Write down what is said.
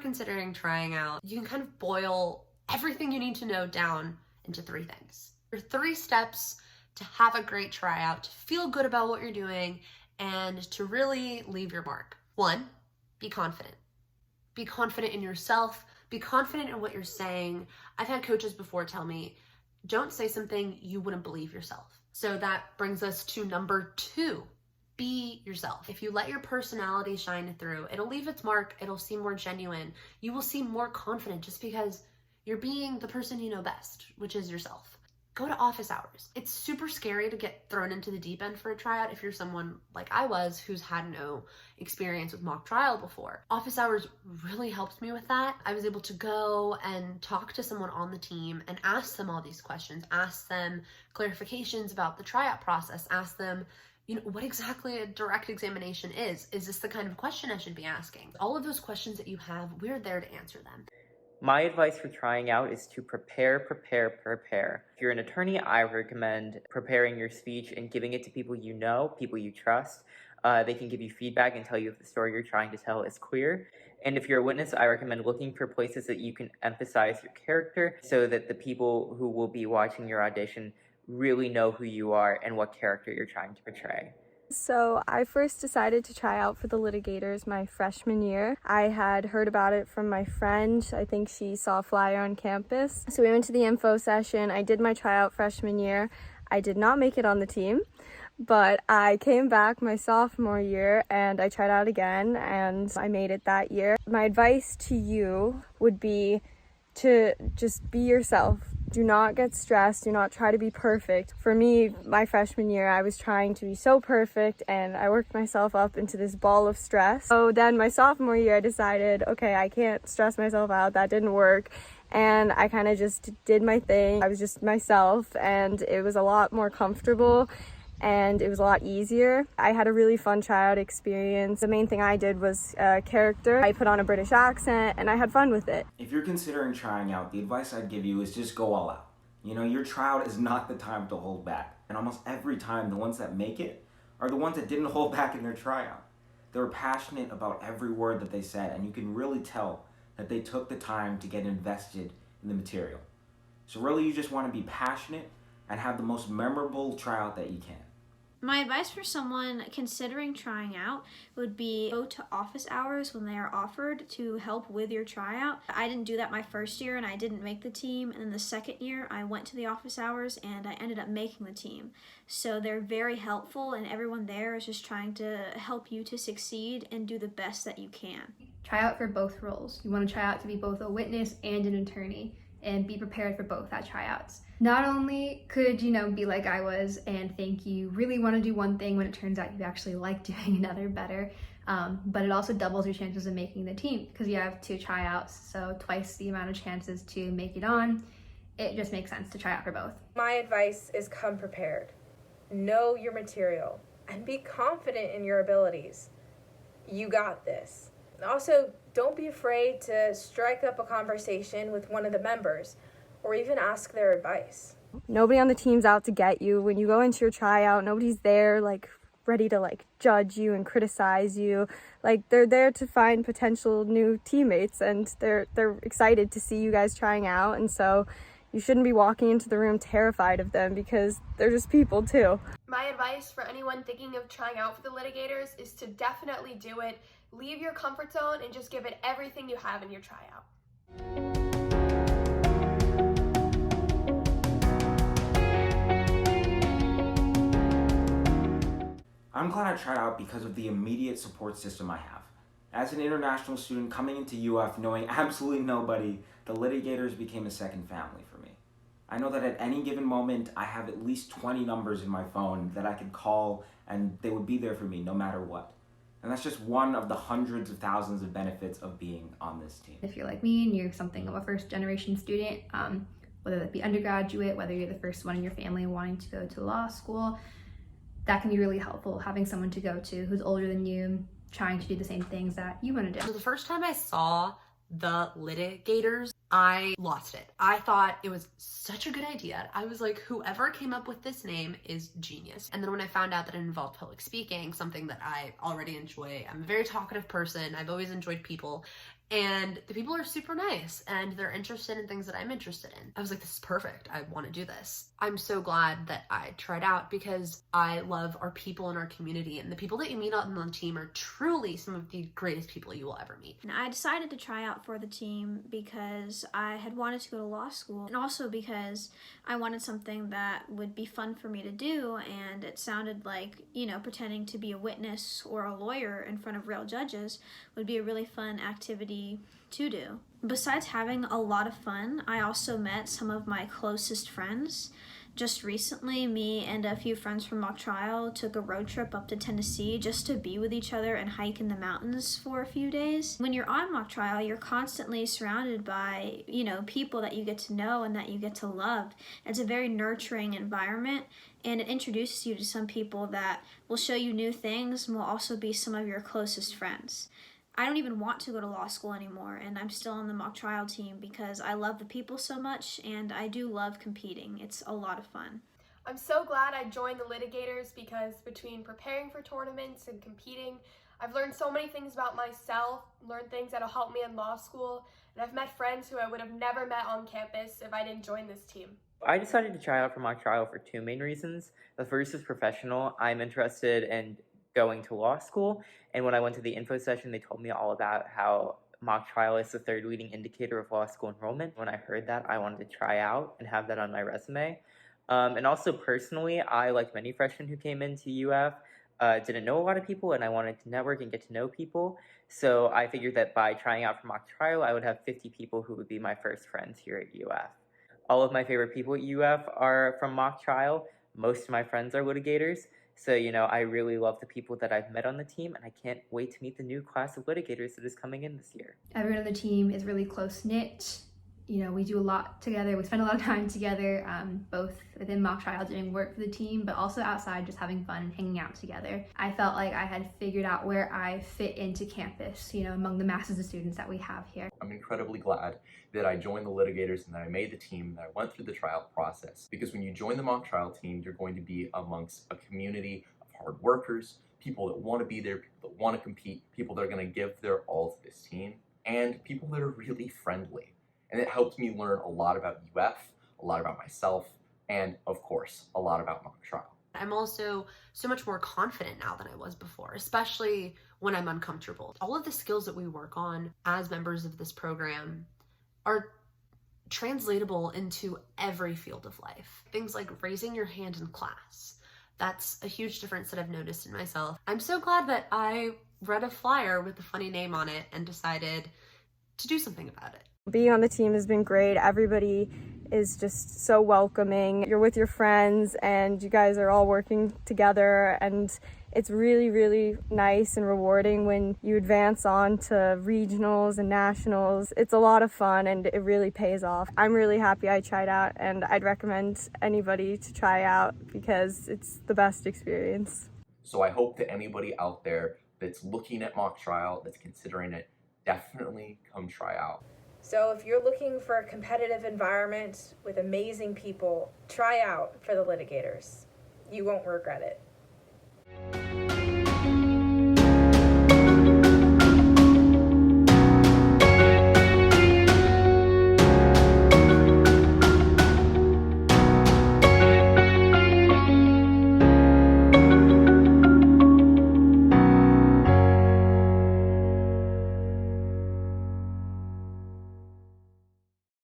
considering trying out, you can kind of boil everything you need to know down into 3 things. There are 3 steps to have a great tryout, to feel good about what you're doing, and to really leave your mark. 1, be confident. Be confident in yourself. Be confident in what you're saying. I've had coaches before tell me, don't say something you wouldn't believe yourself. So that brings us to number 2. Be yourself. If you let your personality shine through, it'll leave its mark. It'll seem more genuine. You will seem more confident just because you're being the person you know best, which is yourself. Go to office hours. It's super scary to get thrown into the deep end for a tryout if you're someone like I was who's had no experience with mock trial before. Office hours really helped me with that. I was able to go and talk to someone on the team and ask them all these questions, ask them clarifications about the tryout process, ask them, what exactly a direct examination is. Is this the kind of question I should be asking? All of those questions that you have, we're there to answer them. My advice for trying out is to prepare. If you're an attorney, I recommend preparing your speech and giving it to people you know, people you trust. They can give you feedback and tell you if the story you're trying to tell is queer. And if you're a witness, I recommend looking for places that you can emphasize your character so that the people who will be watching your audition really know who you are and what character you're trying to portray. So I first decided to try out for the LitiGators my freshman year. I had heard about it from my friend. I think she saw a flyer on campus. So we went to the info session. I did my tryout freshman year. I did not make it on the team, but I came back my sophomore year and I tried out again and I made it that year. My advice to you would be to just be yourself. Do not get stressed. Do not try to be perfect. For me, my freshman year, I was trying to be so perfect and I worked myself up into this ball of stress. So then my sophomore year, I decided, okay, I can't stress myself out. That didn't work. And I kind of just did my thing. I was just myself and it was a lot more comfortable and it was a lot easier. I had a really fun tryout experience. The main thing I did was character. I put on a British accent and I had fun with it. If you're considering trying out, the advice I'd give you is just go all out. Your tryout is not the time to hold back. And almost every time, the ones that make it are the ones that didn't hold back in their tryout. They were passionate about every word that they said, and you can really tell that they took the time to get invested in the material. So really, you just want to be passionate and have the most memorable tryout that you can. My advice for someone considering trying out would be go to office hours when they are offered to help with your tryout. I didn't do that my first year and I didn't make the team, and then the second year I went to the office hours and I ended up making the team. So they're very helpful and everyone there is just trying to help you to succeed and do the best that you can. Try out for both roles. You want to try out to be both a witness and an attorney, and be prepared for both at tryouts. Not only could be like I was and think you really want to do one thing when it turns out you actually like doing another better, but it also doubles your chances of making the team because you have 2 tryouts, so twice the amount of chances to make it on. It just makes sense to try out for both. My advice is come prepared. Know your material and be confident in your abilities. You got this. Also, don't be afraid to strike up a conversation with one of the members or even ask their advice. Nobody on the team's out to get you. When you go into your tryout, nobody's there ready to judge you and criticize you. They're there to find potential new teammates and they're excited to see you guys trying out, and so you shouldn't be walking into the room terrified of them because they're just people too. My advice for anyone thinking of trying out for the LitiGators is to definitely do it. Leave your comfort zone and just give it everything you have in your tryout. I'm glad I tried out because of the immediate support system I have. As an international student coming into UF knowing absolutely nobody, the LitiGators became a second family for me. I know that at any given moment, I have at least 20 numbers in my phone that I could call and they would be there for me no matter what. And that's just one of the hundreds of thousands of benefits of being on this team. If you're like me and you're something of a first-generation student, whether that be undergraduate, whether you're the first one in your family wanting to go to law school, that can be really helpful, having someone to go to who's older than you, trying to do the same things that you want to do. So the first time I saw the LitiGators, I lost it. I thought it was such a good idea. I was like, whoever came up with this name is genius. And then when I found out that it involved public speaking, something that I already enjoy, I'm a very talkative person, I've always enjoyed people, And the people are super nice and they're interested in things that I'm interested in. I was like, this is perfect. I want to do this. I'm so glad that I tried out because I love our people in our community, and the people that you meet on the team are truly some of the greatest people you will ever meet. And I decided to try out for the team because I had wanted to go to law school, and also because I wanted something that would be fun for me to do, and it sounded like, pretending to be a witness or a lawyer in front of real judges would be a really fun activity to do. Besides having a lot of fun, I also met some of my closest friends. Just recently, me and a few friends from mock trial took a road trip up to Tennessee just to be with each other and hike in the mountains for a few days. When you're on mock trial, you're constantly surrounded by, people that you get to know and that you get to love. It's a very nurturing environment, and it introduces you to some people that will show you new things and will also be some of your closest friends. I don't even want to go to law school anymore, and I'm still on the mock trial team because I love the people so much, and I do love competing. It's a lot of fun. I'm so glad I joined the LitiGators because between preparing for tournaments and competing, I've learned so many things about myself, learned things that'll help me in law school, and I've met friends who I would have never met on campus if I didn't join this team. I decided to try out for mock trial for two main reasons. The first is professional. I'm interested in going to law school, and when I went to the info session, they told me all about how mock trial is the third leading indicator of law school enrollment. When I heard that, I wanted to try out and have that on my resume. And also personally, I, like many freshmen who came into UF, didn't know a lot of people, and I wanted to network and get to know people. So I figured that by trying out for mock trial, I would have 50 people who would be my first friends here at UF. All of my favorite people at UF are from mock trial. Most of my friends are litigators. So, I really love the people that I've met on the team, and I can't wait to meet the new class of litigators that is coming in this year. Everyone on the team is really close-knit. We do a lot together. We spend a lot of time together, both within mock trial doing work for the team, but also outside just having fun and hanging out together. I felt like I had figured out where I fit into campus, among the masses of students that we have here. I'm incredibly glad that I joined the litigators and that I made the team, that I went through the trial process. Because when you join the mock trial team, you're going to be amongst a community of hard workers, people that want to be there, people that want to compete, people that are going to give their all to this team, and people that are really friendly. And it helped me learn a lot about UF, a lot about myself, and of course, a lot about mock trial. I'm also so much more confident now than I was before, especially when I'm uncomfortable. All of the skills that we work on as members of this program are translatable into every field of life. Things like raising your hand in class. That's a huge difference that I've noticed in myself. I'm so glad that I read a flyer with a funny name on it and decided to do something about it. Being on the team has been great. Everybody is just so welcoming. You're with your friends and you guys are all working together, and it's really, really nice and rewarding when you advance on to regionals and nationals. It's a lot of fun and it really pays off. I'm really happy I tried out, and I'd recommend anybody to try out because it's the best experience. So I hope that anybody out there that's looking at mock trial, that's considering it, definitely come try out. So if you're looking for a competitive environment with amazing people, try out for the LitiGators. You won't regret it.